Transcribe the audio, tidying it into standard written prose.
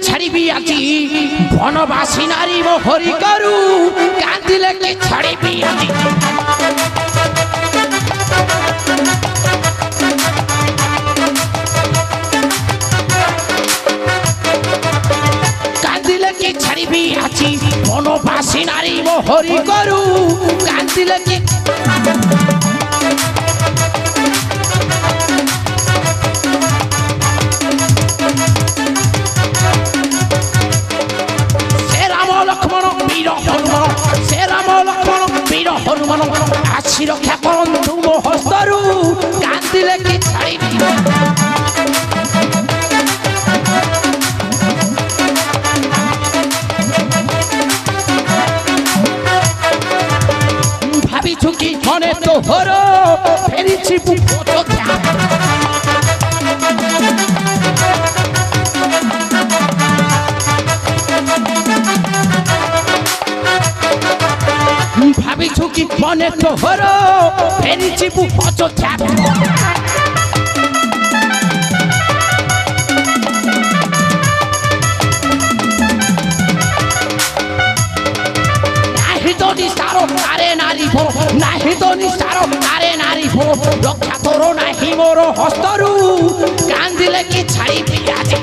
ছাড়িবি আজি বনবাসী নারী মো হরি করু কান্দিলে কি ছাড়িবি আজি কান্দিলে কি ছাড়িবি আজি বনবাসী নারী মো হরি করু কান্দিলে কি হনুমান আসি রক্ষা করন্তু মো হস্তরু কান্দিলে কি ছাড়িবি ভাবিছু কি মনে তো হর ফেরিছি বুঝা ভাবিছু কি মনে তো হর ফেরিছি বুঝা নাহি তো নিস্তার আরে নারী ভো নাহি তো নিস্তার আরে নারী ভো রক্ষা তোর নাহি মোর হস্তরু কান্দিলে কি ছাড়িবি আজি